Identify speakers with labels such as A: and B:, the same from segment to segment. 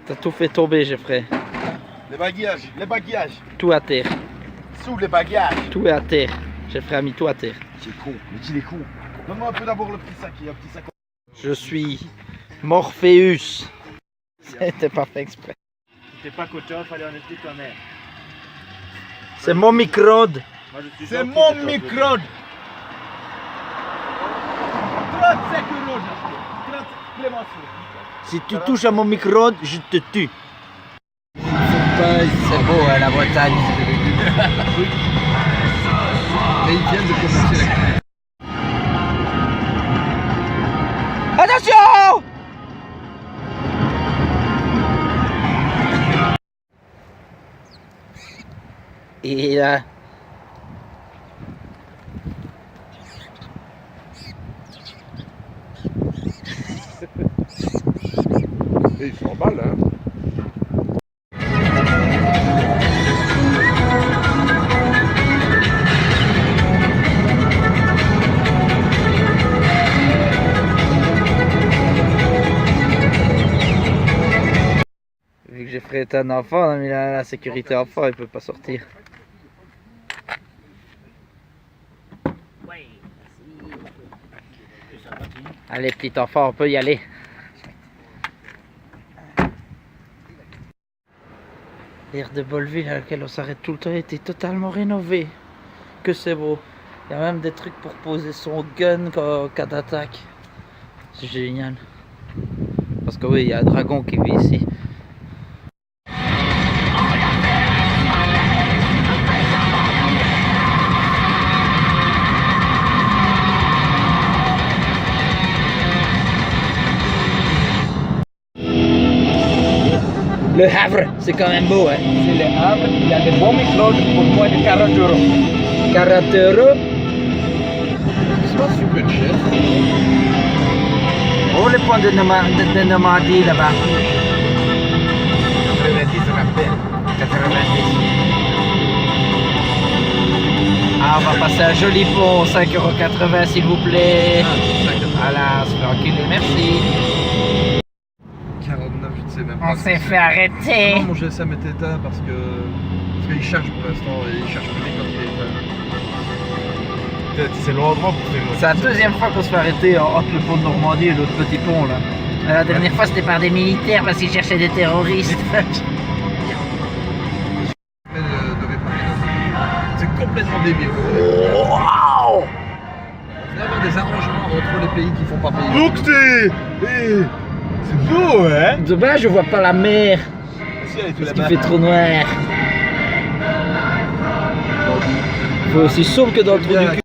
A: T'as tout fait tomber, Geoffrey.
B: Les bagages.
A: Tout à terre.
B: Sous les bagages.
A: Tout est à terre. Geoffrey a mis tout à terre.
B: C'est con, mais il est con. Donne-moi un peu d'abord le petit sac, il y a un petit sac.
A: Je suis Morpheus. C'était pas fait exprès.
C: T'es pas coach-off, fallait en expliquer ta mère.
A: C'est mon micro-ondes.
B: C'est mon micro. 35 euros, j'ai acheté. 30
A: Si tu touches à mon micro-ondes, je te tue. C'est beau, hein, la Bretagne.
B: Mais ils viennent de commencer la
A: Attention! Et là...
B: Et ils sont mal, hein.
A: Vu que Geoffrey est un enfant, on a mis la sécurité enfant, il peut pas sortir. Allez, petit enfant, on peut y aller. L'air de Bolville à laquelle on s'arrête tout le temps était totalement rénové. Que c'est beau. Il y a même des trucs pour poser son gun en cas d'attaque. C'est génial. Parce que oui, il y a un dragon qui vit ici. Le Havre, c'est quand même beau, hein.
C: C'est le Havre, il y a des bons micros pour moins de 40 euros.
A: 40 euros.
B: C'est pas super cher.
A: Oh, les points de Normandie là-bas.
B: 90 rappels.
A: 90. Ah, on va passer un joli pont, 5,80 € s'il vous plaît. Voilà, c'est tranquille, merci.
B: 49, je ne sais même pas.
A: On s'est fait arrêter.
B: Non, mon GSM est éteint parce qu'il charge pour l'instant et il charge plus vite quand il est éteint. C'est l'endroit pour faire.
A: C'est la deuxième fois qu'on se fait arrêter entre le pont de Normandie et l'autre petit pont là. La dernière fois c'était par des militaires parce qu'ils cherchaient des terroristes.
B: C'est complètement débile.
A: Waouh!
B: Il va y avoir des arrangements entre les pays qui font pas payer.
C: Donc c'est beau, hein?
A: Demain je vois pas la mer
B: Si, elle est tout
A: parce qu'il
B: là-bas.
A: fait trop noir. Il fait aussi sombre que dans le trou du cul.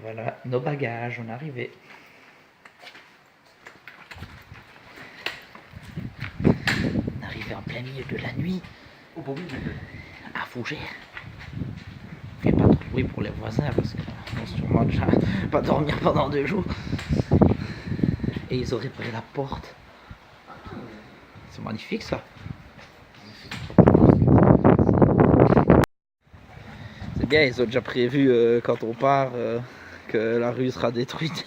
A: Voilà nos bagages, on est arrivé. On est arrivé en plein milieu de la nuit à Fougères. Fait pas trop de bruit pour les voisins parce qu'ils vont sûrement déjà pas dormir pendant 2 jours. Et ils ont réparé la porte. C'est magnifique ça. C'est bien, ils ont déjà prévu quand on part que la rue sera détruite.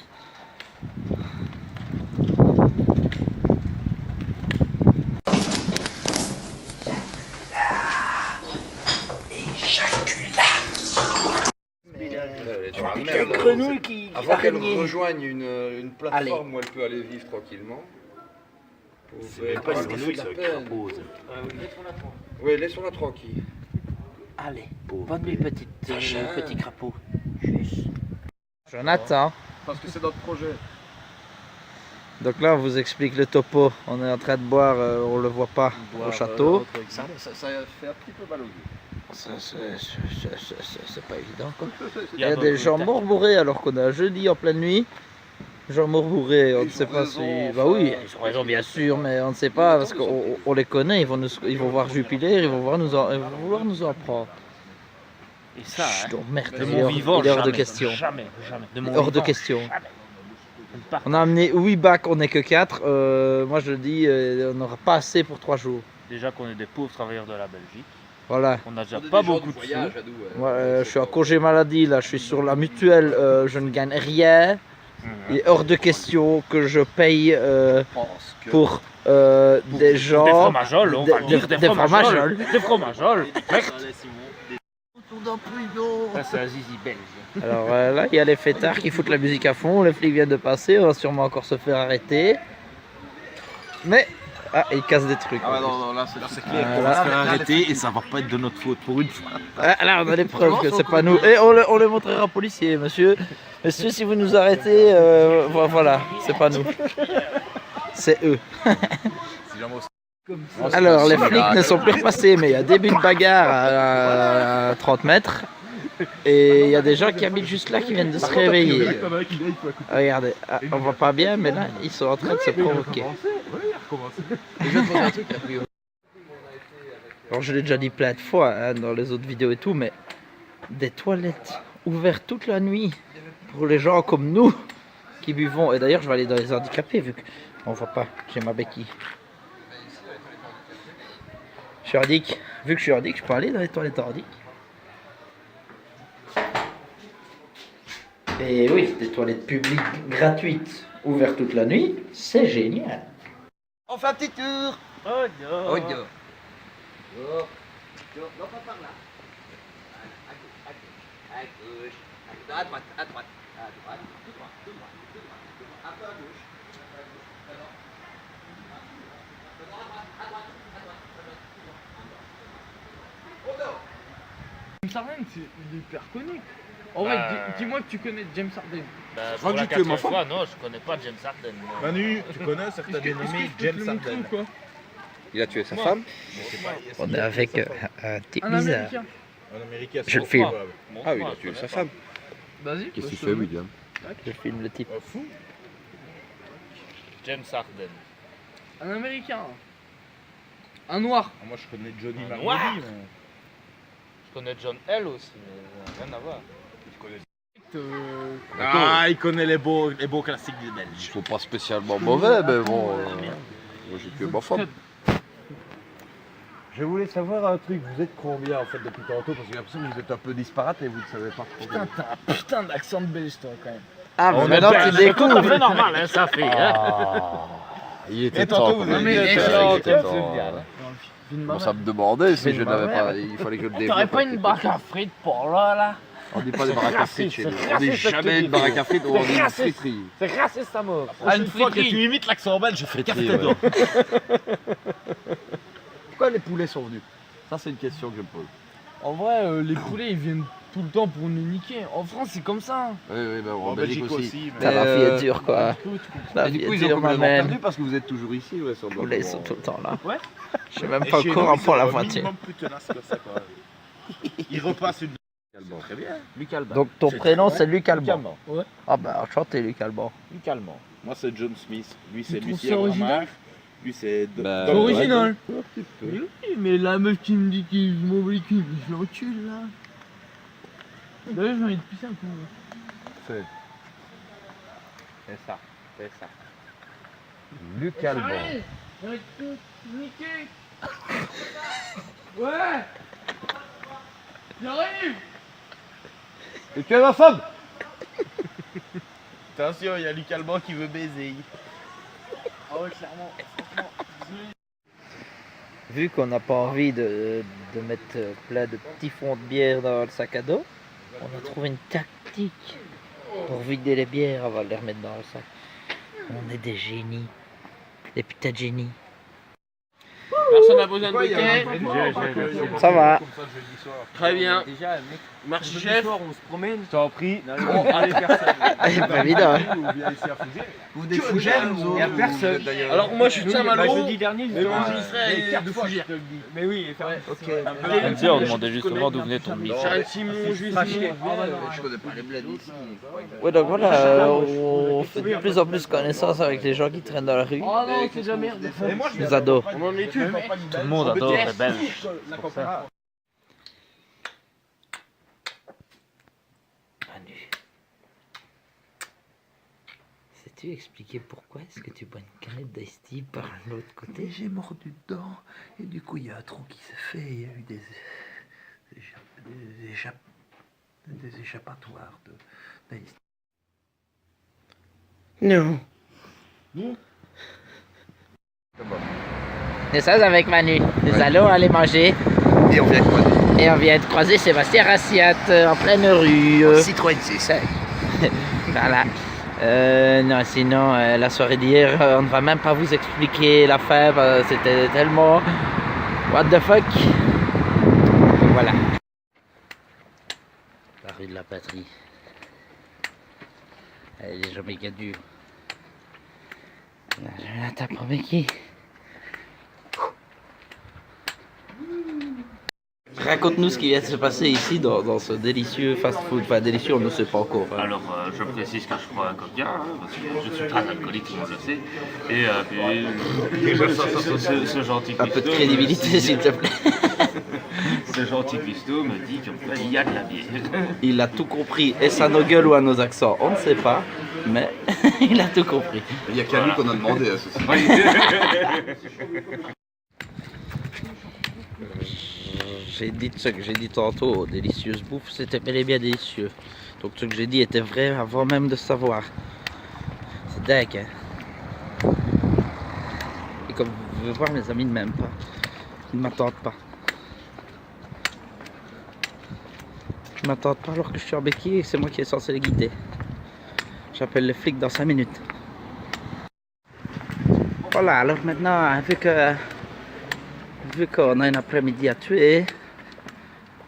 A: Grenouille qui
B: Avant qu'elle
A: araignée.
B: rejoigne une plateforme où elle peut aller vivre tranquillement.
C: C'est pas une grenouille, c'est un crapaud.
B: Oui, laissons-la tranquille.
A: Allez, bonne nuit petit crapaud. Juste. Jonathan.
B: Parce que c'est notre projet.
A: Donc là on vous explique le topo. On est en train de boire, on le voit pas au château.
B: Ça fait un petit peu mal au yeux.
A: C'est pas évident quoi. Il y a des gens morts bourrés alors qu'on est un jeudi en pleine nuit. Gens morts bourrés, on ne sait pas si... Bah oui, ils ont raison bien sûr, mais on ne sait pas parce qu'on les connaît, ils vont voir Jupiler, ils vont vouloir nous en prendre.
C: Et ça, hein,
A: Chut, merde,
C: de
A: il
C: mon
A: est
C: vivant,
A: hors de
C: jamais,
A: question.
C: jamais. De mon
A: Hors de
C: vivant,
A: question.
C: jamais.
A: On a amené 8 bacs, on n'est que 4. Moi je dis, on n'aura pas assez pour 3 jours.
C: Déjà qu'on est des pauvres travailleurs de la Belgique.
A: Voilà.
C: On n'a déjà pas beaucoup de sous.
A: Moi, je suis en congé maladie, là, je suis sur la mutuelle, je ne gagne rien. Il est hors de question que je paye
B: pense que...
A: pour des gens...
D: Des fromageoles, on va
A: des-
D: dire des
A: des
D: fromageoles. Des fromageoles.
A: Ça, c'est un zizi belge. Alors là, il y a les fêtards qui foutent la musique à fond, les flics viennent de passer, on va sûrement encore se faire arrêter. Mais... Ah, ils cassent des trucs.
B: Ah ouais, non, là c'est clair.
A: Ah,
B: On va
A: là,
B: se faire arrêter et ça va pas être de notre faute pour une fois.
A: Ah, là, on a les preuves que c'est pas nous. Et on le montrera au policier, monsieur. Monsieur, si vous nous arrêtez, voilà, c'est pas nous. C'est eux. Alors, les flics ne sont plus repassés, mais il y a début de bagarre à 30 mètres. Et il y a des gens qui habitent juste là qui viennent de se réveiller. Regardez, ah, on voit pas bien, mais là, ils sont en train de se provoquer. Alors, je l'ai déjà dit plein de fois hein, dans les autres vidéos et tout, mais des toilettes ouvertes toute la nuit pour les gens comme nous qui buvons. Et d'ailleurs, je vais aller dans les handicapés vu qu'on voit pas, j'ai ma béquille. Je suis hardique. Vu que je suis hardique, je peux aller dans les toilettes hardiques. Et oui, des toilettes publiques gratuites ouvertes toute la nuit, c'est génial.
B: On fait un petit tour.
D: Oh non.
B: Oh non.
E: Non, pas par là. À gauche. À droite, à droite. À droite, tout droit, tout droit, tout droit, tout droit. Un peu à gauche.
F: James Harden, il est hyper connu. En vrai, dis-moi que tu connais James Harden.
D: Bah,
B: crois
D: pour
B: que
D: la
B: j'ai tué ma
D: 4e fois, non, je connais pas James Harden. moi.
B: Manu, tu connais certains dénommés James Harden.
F: Quoi
B: Il a tué sa femme.
A: On est avec un type
F: Un
A: bizarre.
F: américain.
B: Un américain.
A: Je le filme.
B: Ah oui, il
D: Moi,
B: a
D: je
B: tué
D: connais
B: sa
D: pas.
B: femme.
F: Vas-y.
B: Qu'est-ce
F: bah,
B: qu'il
F: je te
B: fait,
F: le-
B: William?
A: Je filme le type.
B: Fou.
D: James Harden.
F: Un américain. Un noir.
B: Moi, je connais Johnny
D: Un
B: Margolin.
D: Je connais John L aussi, mais rien à voir.
B: Ah, il connaît les beaux classiques des Belges. Ils sont pas spécialement mauvais, mais bon. Moi, j'ai tué ma femme. Je voulais savoir un truc, vous êtes combien en fait depuis tantôt? Parce que j'ai l'impression que vous êtes un peu disparate et vous ne savez pas.
F: Putain, t'as un putain d'accent de belge, toi, quand même.
A: Ah,
B: On
A: mais
B: est
A: maintenant
B: belge,
A: tu
D: C'est tout à
A: découvres.
D: fait normal, hein, ça fait. Hein.
B: Il était
F: Et tantôt,
B: temps.
F: vous
B: quand même.
F: avez
B: Il
F: dit,
B: était
F: c'est
B: temps.
F: c'est
B: Il était temps.
F: Dans le film de ma
B: Bon, ça
F: mère.
B: me demandait si
A: Mais
B: je
A: ma
B: n'avais
A: mère.
B: pas. Il fallait que je le développe.
F: T'aurais pas une barque à frites pour là
B: On dit pas des baraques à frites chez nous.
F: c'est
B: On dit
F: raciste,
B: jamais
F: ce
B: une baraque à frites, on dit une
F: raciste.
B: friterie.
F: C'est raciste à mort.
B: Ah, une fois que tu imites l'accent belge, je ferai
G: Friterie,
B: carte
G: ouais.
B: dedans. Pourquoi les poulets sont venus? Ça, c'est une question que je me pose.
F: En vrai, les poulets, ils viennent tout le temps pour nous niquer. En France, c'est comme ça.
B: Oui, oui, ben, en Belgique aussi.
A: Ça, la vie est dure quoi.
F: Du coup,
A: La
B: Et du
A: vie
B: coup,
A: est
B: ils ont
A: dure, ma
B: complètement
A: mère.
B: perdu parce que vous êtes toujours ici, ouais, sans
A: Là, ils sont tout le temps là.
F: Ouais.
A: Je sais même pas encore un point la moitié.
B: plus tenace que ça, quoi. Il repasse une. Très bien.
D: Luc Alban.
A: Donc ton prénom c'est Luc Alban.
D: Alban.
F: Ouais.
A: Ah bah enchanté Luc Alban.
D: Luc Alban.
B: Moi, c'est John Smith. Lui, c'est
F: trouves
B: Lucien
F: ça original
B: Bramard. Lui, c'est.
G: Bah,
F: C'est original.
B: petit peu.
F: Mais oui, mais la meuf qui me dit qu'il m'en les culs, je l'encule là. D'ailleurs, j'ai envie de pisser un coup.
B: C'est.
D: C'est ça. C'est ça.
B: Luc Alban.
F: Arrête de niquer. Ouais. J'arrive.
B: Et tu es ma femme. Attention, il y a Luc Alban qui veut baiser.
F: Ah ouais, clairement.
A: Vu qu'on n'a pas envie de mettre plein de petits fonds de bière dans le sac à dos, on a trouvé une tactique pour vider les bières avant de les remettre dans le sac. On est des génies. Des putains de génies.
F: Personne n'a besoin de briquet.
A: Ça va.
F: Très bien.
D: Déjà, mec,
F: Merci, chef.
D: on se promène.
B: T'en prie.
F: Allez, personne.
A: C'est pas évident. hein.
B: Ou bien ici à Fougères.
D: Vous des fougères,
B: Il
D: y a personne.
F: Alors, moi, je suis de Saint-Malo.
D: Jeudi dernier,
F: Mais moi,
D: justement.
F: j'y serai de Fougères.
D: Mais oui,
F: Ok.
D: Tiens, on demandait justement d'où venait ton mix.
F: Charles Simon, Jules Simon.
B: Je connais pas les bleds ici.
A: Ouais donc voilà, on fait de plus en plus connaissance avec les gens qui traînent dans la rue.
F: Oh non, c'est de la merde.
B: Et moi, je
A: Les ados.
F: On en est tu.
D: Tout le monde adore les Belges.
A: Manu, sais-tu expliquer pourquoi est-ce que tu bois une canette d'Ice Tea par l'autre côté?
G: J'ai mordu dedans et du coup il y a un trou qui s'est fait. Il y a eu des échappatoires d'Ice.
A: Non. Nous sommes avec Manu. Nous allons aller manger.
B: Et on vient croiser.
A: Et on vient de croiser Sébastien Rassiat en pleine rue.
B: Citroën C5.
A: Voilà. Non, sinon, la soirée d'hier, on ne va même pas vous expliquer la fin. C'était tellement... What the fuck. Donc, voilà. La rue de la Patrie. Elle est jamais méga dure. Là, je la tape en béquille. Raconte-nous ce qui vient de se passer ici dans ce délicieux fast-food. Enfin, délicieux, on ne sait pas encore. Hein.
H: Alors, je précise que je prends un coca, hein, parce que je suis pas alcoolique, tout le monde le sait. Et puis, ce gentil
A: Un peu de
H: cuistot
A: crédibilité, s'il te plaît.
H: Ce gentil cuistot me dit qu'il y a de la bière.
A: Il a tout compris. Est-ce à nos gueules ou à nos accents? On ne sait pas, mais il a tout compris.
B: Il n'y a qu'à lui qu'on a demandé à ceci.
A: J'ai dit ce que j'ai dit tantôt, délicieuse bouffe, c'était bel et bien délicieux. Donc ce que j'ai dit était vrai avant même de savoir. C'est dingue, hein. Et comme vous pouvez voir, mes amis ne m'aiment pas. Ils ne m'attendent pas. Ils ne m'attendent pas alors que je suis en béquille et c'est moi qui est censé les guider. J'appelle les flics dans 5 minutes. Voilà, alors maintenant, vu qu'on a un après-midi à tuer,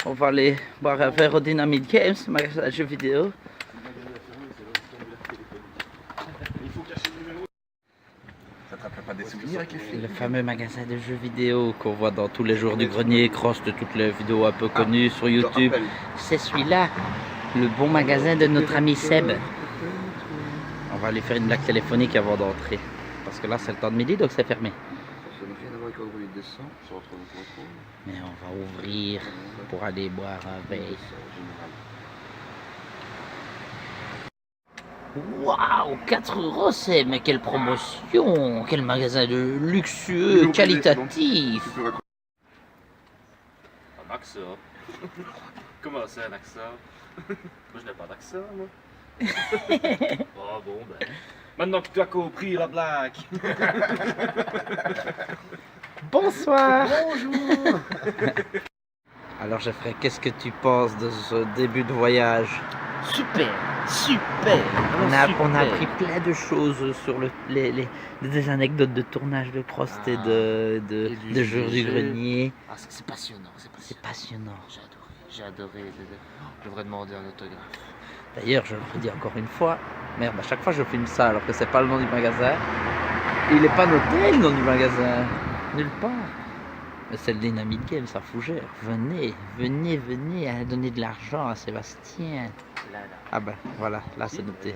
A: on va aller boire un verre au Dynamite Games, magasin de jeux vidéo.
B: Ça te rappelle pas des souvenirs avec les filles?
A: Le fameux magasin de jeux vidéo qu'on voit dans tous les jours du grenier, cross de toutes les vidéos un peu connues sur YouTube. C'est celui-là, le bon magasin de notre ami Seb. On va aller faire une blague téléphonique avant d'entrer. Parce que là c'est le temps de midi donc c'est fermé.
B: Ça n'a rien à voir avec l'endroit où il descend, sur entre nous.
A: Mais on va ouvrir pour aller boire un verre. Waouh, 4 €, c'est mais quelle promotion! Quel magasin de luxueux, qualitatif!
H: Un accent. Comment c'est un accent? Moi je n'ai pas d'accent, moi. Oh bon, ben. Maintenant que tu as compris la blague.
A: Bonsoir! Bonjour! Alors Geoffrey, qu'est-ce que tu penses de ce début de voyage?
D: Super, super.
A: On a appris plein de choses sur des anecdotes de tournage de Prost et de Jour du Grenier.
D: Ah, c'est passionnant,
A: C'est passionnant.
D: J'ai adoré. Je devrais demander un autographe.
A: D'ailleurs, je le redis encore une fois, merde, à chaque fois je filme ça alors que c'est pas le nom du magasin. Il n'est pas noté le nom du magasin, nulle part. Mais c'est le Dynamite Games à Fougères. Venez à donner de l'argent à Sébastien. Ah ben voilà, là c'est noté.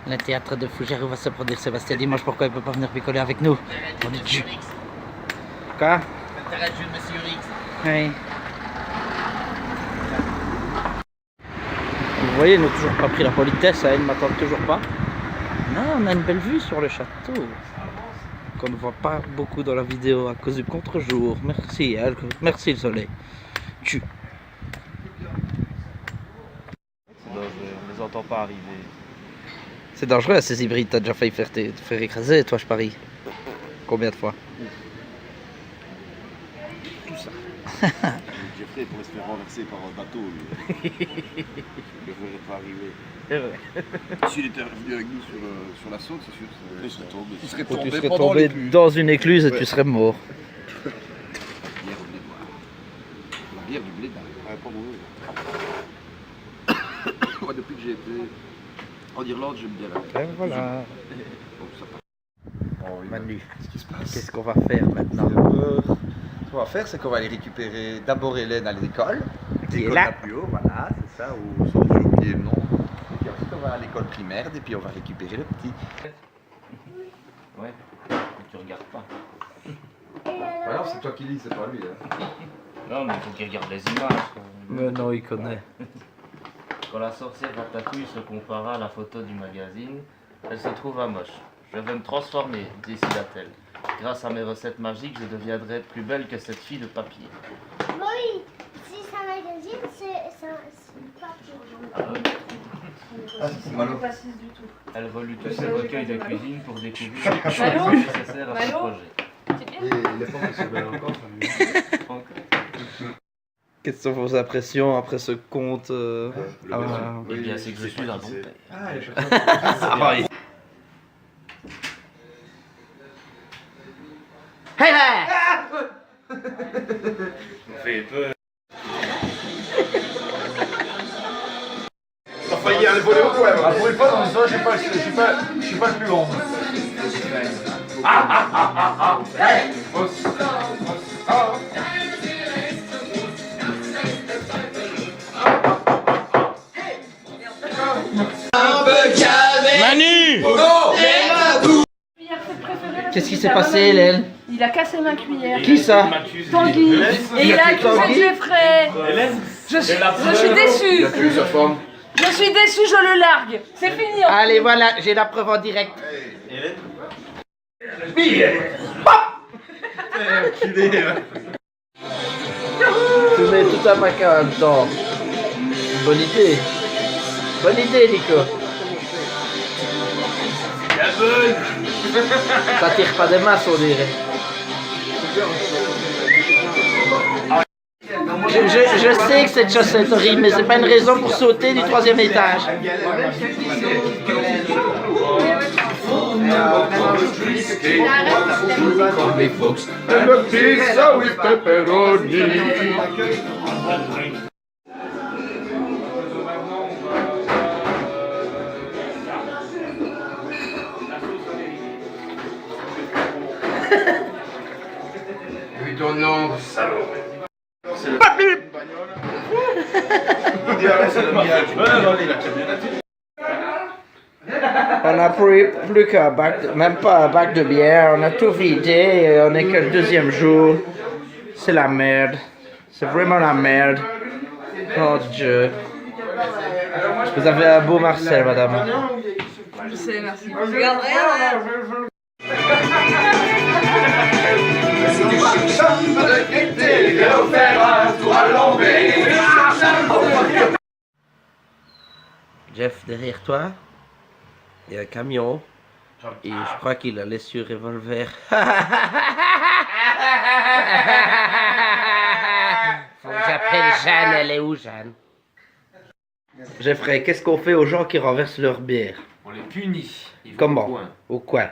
A: Le théâtre de Fougères où va se produire Sébastien dimanche, pourquoi il peut pas venir picoler avec nous? On est Dieu. Quoi?
E: L'intérêt de jeu de Monsieur X.
A: Oui. Vous voyez, ils n'ont toujours pas pris la politesse, hein, ils ne m'attendent toujours pas. Non, on a une belle vue sur le château. Qu'on ne voit pas beaucoup dans la vidéo à cause du contre-jour. Merci, hein, merci le soleil. Tu.
D: C'est dangereux, on les entend pas arriver.
A: C'est dangereux ces hybrides, t'as déjà failli te faire écraser, toi je parie. Combien de fois?
B: Tout ça. Jeffrey pourrait se faire renverser par un bateau. Il ne devrait pas arriver.
D: C'est vrai.
B: S'il était revenu avec nous sur la saute, c'est sûr. Il serait tombé. Il serait
A: Ou
B: tombé,
A: tu serais
B: pendant
A: tombé
B: l'écluse.
A: dans une écluse et
B: Ouais.
A: tu serais mort.
B: Bière au blé noir. La bière du blé noir. Pas mauvais. Moi, depuis que j'ai été en Irlande, j'aime bien la bière.
A: Et voilà.
B: Donc, ça passe.
A: Manu,
B: Qu'est-ce qui se passe?
A: qu'est-ce qu'on va faire maintenant?
E: Ce qu'on va faire, c'est qu'on va aller récupérer d'abord Hélène à l'école.
A: Qui est
E: L'école
A: là.
E: la plus haut, voilà, c'est ça, où j'ai oublié le nom. Et puis ensuite, on va à l'école primaire, et puis on va récupérer le petit.
D: Ouais, tu regardes pas.
E: Voilà, c'est toi qui lis, c'est pas lui. Hein.
D: Non, mais il faut qu'il regarde les images.
A: Mais non, il connaît.
D: Quand la sorcière Ratatouille se compara à la photo du magazine, elle se trouva moche. Je vais me transformer, décida-t-elle. Grâce à mes recettes magiques, je deviendrai plus belle que cette fille de papier.
I: Oui, si c'est un magazine, c'est papier.
D: Ah ouais.
I: Pas 6 du tout.
D: Elle relut tous ses recueils de cuisine pour découvrir les choses
I: Allô
D: nécessaires à son
I: Allô
D: projet.
I: C'est bien.
A: Quelles sont vos impressions après ce conte
D: Eh bien, c'est que je suis un bon père.
A: Hey là!
H: On fait peur.
B: T'as failli aller voler au coin. Pour une fois dans l'histoire, je suis pas le plus grand.
A: Qu'est-ce qui s'est passé, Hélène?
I: Il a cassé ma cuillère.
A: Qui ça?
I: Tanguy. Et il a accusé Jeffrey. Je suis déçu. Je suis déçu, je le largue. C'est fini.
A: Allez, voilà, j'ai la preuve en direct. Tu mets tout un paquet en même temps. Bonne idée. Bonne idée, Nico. Ça tire pas des masses, on dirait. Je sais que cette chaussette est horrible, mais c'est pas une raison pour sauter du 3e étage.
B: Pizza with pepperoni. Oui, ton nom, salaud.
A: On a pris plus qu'un bac, même pas un bac de bière, on a tout vidé et on est que le 2e jour. C'est la merde. C'est vraiment la merde. Oh Dieu. Vous avez un beau Marcel, madame.
I: Je sais, merci. Je regarde rien. Jeff, derrière toi, il y a un camion. Et je crois qu'il a laissé sur revolver. Faut que j'appelle Jeanne, elle est où Jeanne? Jeffrey, qu'est-ce qu'on fait aux gens qui renversent leur bière?
H: On les punit.
A: Comment? Au coin.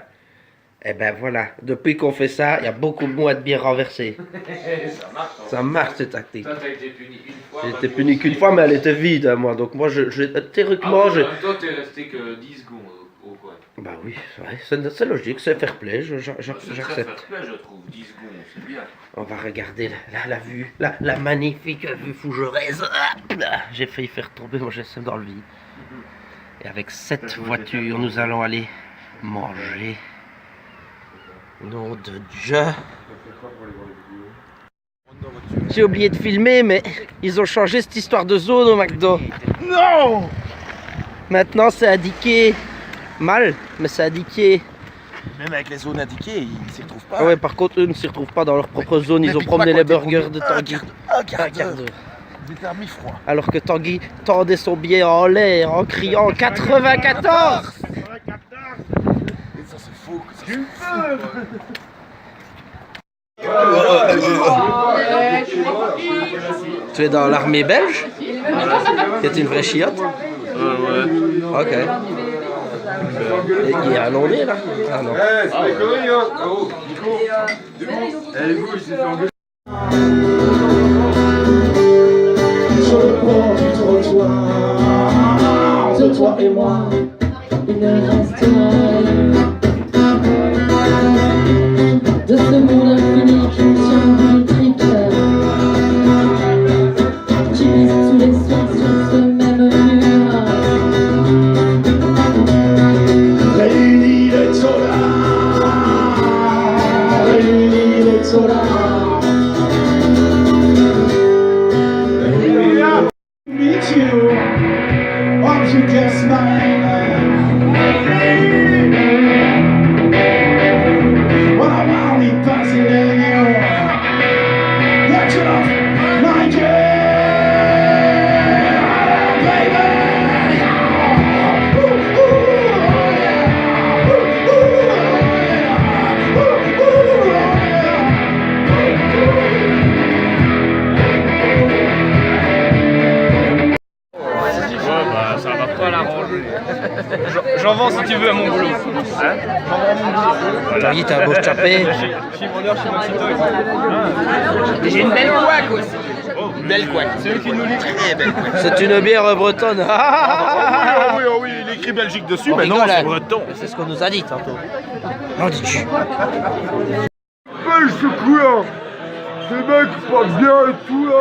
A: Eh ben voilà, depuis qu'on fait ça, il y a beaucoup moins de bière renversée.
H: Ça marche.
A: Ça marche cette tactique.
H: Toi, t'as été puni une fois.
A: J'ai été puni qu'une fois, mais elle était vide, hein, moi. Donc moi, théoriquement, je...
H: Toi, t'es resté que 10 secondes au coin.
A: Bah oui, ouais, c'est logique, c'est fair play,
H: C'est très
A: j'accepte.
H: fair-play, je trouve. 10 secondes, c'est bien.
A: On va regarder la vue, la magnifique vue fougeraise. Hop là, j'ai failli faire tomber mon GSM dans le vide. Et avec cette voiture, nous allons aller manger. Nom de Dieu. J'ai oublié de filmer, mais ils ont changé cette histoire de zone au McDo. Non! Maintenant, c'est indiqué mal, mais c'est indiqué.
B: Même avec les zones indiquées, ils ne s'y retrouvent pas.
A: Ah ouais, par contre, eux ne s'y retrouvent pas dans leur propre zone. Ils ont promené les burgers de Tanguy.
B: Un quart d'heure.
A: J'étais à mi-froid. Alors que Tanguy tendait son billet en l'air en criant 94.
B: Et ça, c'est faux.
A: Tu es dans l'armée belge? C'est une vraie chiotte? Ouais. Ok. Et il y a un long-nez là? Ah non.
B: c'est des conneries, hein. Oh, Nico. Elle est où, il s'est fait engueuler.
J: Sur le bord du trottoir, de toi et moi, il ne reste rien de ce monde infini qui tient un trichet, qui vise tous les soirs sur ce même mur. Réunis les soldats, réunis les soldats. Meet you, won't you kiss my when I'm only passing in you, let you love my girl, baby.
A: Jean-Guy, t'as un beau chapé.
E: J'ai une belle couac aussi. Une belle couac. Celui qui nous lit très belle couac.
A: C'est une bière bretonne.
B: Oui, il écrit Belgique dessus,
A: On
B: mais non,
A: rigole,
B: c'est
A: hein.
B: breton.
A: C'est ce qu'on nous a dit tantôt. Non, dis-tu.
J: Belle ce couillon. Ces mecs pas bien et tout là.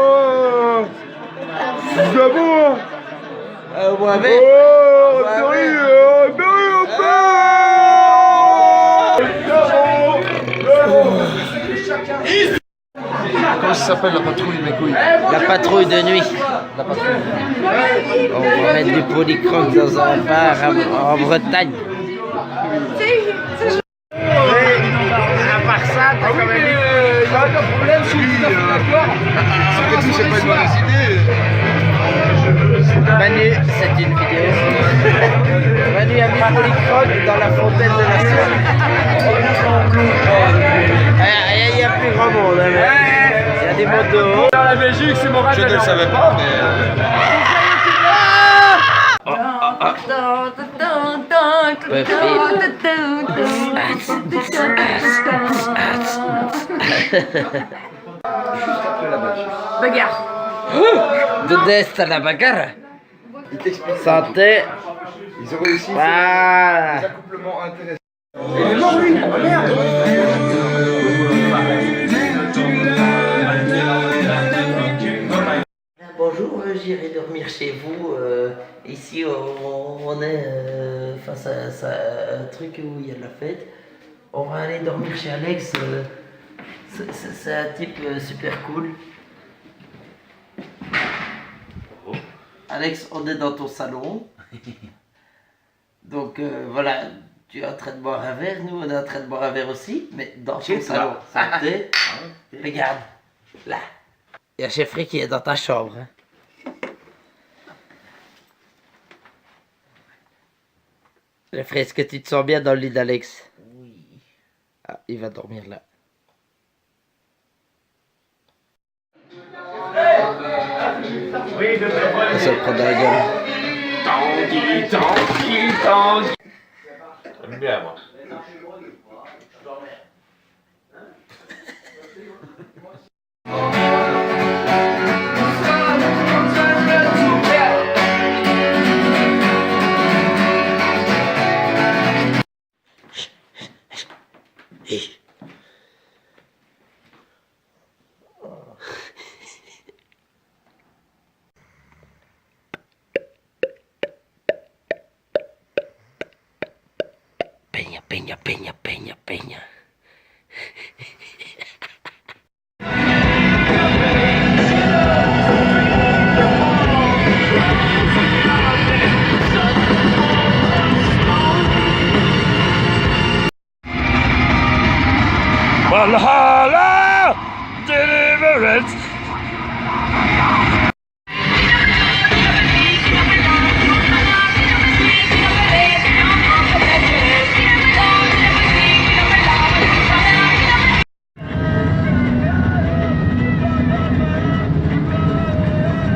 J: C'est bon.
A: Vous m'avez.
J: Oh,
B: Comment ça s'appelle la patrouille, mes couilles?
A: La patrouille de nuit. La patrouille. On va mettre du polycroque dans un bar en Bretagne. À part ça, t'as quand même eu un problème sur le
B: C'est pas une mauvaise idée.
A: Manu, c'est une vidéo. Manu a mis polycroque dans la fontaine de la Seine. Il y a plus grand monde. Hein, il y a des motos de haut.
H: Dans la Belgique, c'est moral.
B: Je ne le savais pas, mais.
I: Bagarre.
A: De d'est à la bagarre. Santé.
B: Ils ont réussi.
A: Voilà.
B: Accouplement intéressant.
A: Bonjour, j'irai dormir chez vous. Ici, on est face à un truc où il y a de la fête. On va aller dormir chez Alex. C'est un type super cool. Alex, on est dans ton salon. Donc voilà, tu es en train de boire un verre. Nous, on est en train de boire un verre aussi, mais dans ton salon. Santé. Regarde, là. Il y a Jeffrey qui est dans ta chambre. Hein. Jeffrey, est-ce que tu te sens bien dans le lit d'Alex? Oui. Ah, il va dormir là. Il se le prend dans la gueule.
H: J'aime bien, moi.
A: Peña, peña, peña, peña, peña.
J: Valhalla Deliverance.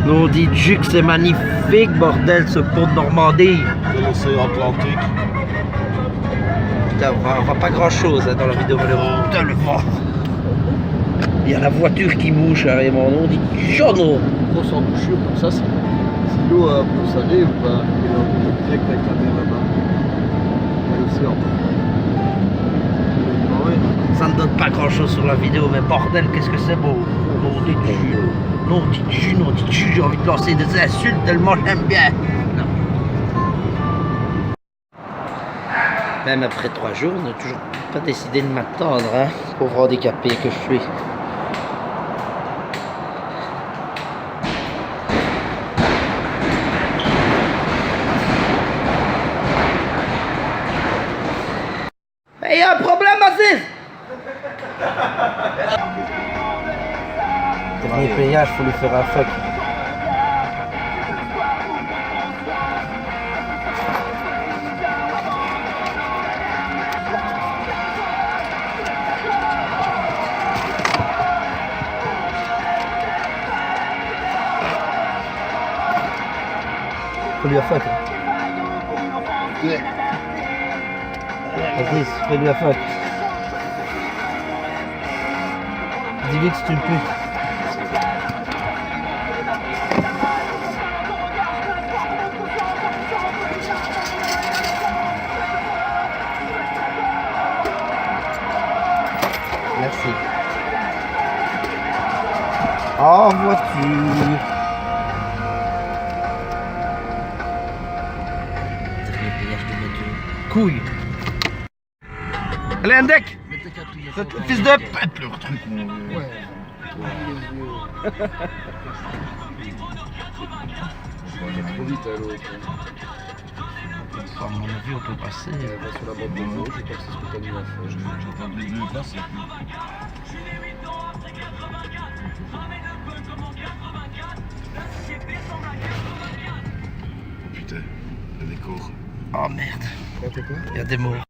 A: Nous on dit Dieu que c'est magnifique, bordel, ce pont de Normandie.
B: C'est l'océan Atlantique.
A: Putain, on voit pas grand chose hein, dans la vidéo, malheureusement. Putain, le vent. Il y a la voiture qui bouge carrément, on dit journaux.
B: Grosse embouchure comme ça, c'est l'eau un peu salée ou pas? Et là, on est direct avec la mer là-bas. Il y a l'océan.
A: Ça ne donne pas grand chose sur la vidéo, mais bordel, qu'est-ce que c'est beau. Non, dit Dieu. Non, dit Dieu, non, dit Dieu, j'ai envie de lancer des insultes tellement j'aime bien. Non. Même après 3 jours, on n'a toujours pas décidé de m'attendre, hein, pauvre handicapé que je suis. Il y a un problème, Aziz. Dernier payage, faut lui faire un fuck. Faut lui faire fuck. Hein. Vas-y, fais-lui la fuck. Dis-lui que c'est une pute. Merci. En voiture. Couille. Allez, un deck. Fils de pute, le truc.
B: Trop vite à l'autre.
A: À mon avis, on peut passer.
B: Elle va sur la bande de l'eau, je crois que c'est ce que t'as mis à faire.
H: J'entends deux places. Putain, le décor.
A: Oh merde. Il y a des morts.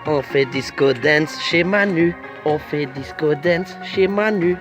A: On fait disco dance chez Manu. On fait disco dance chez Manu.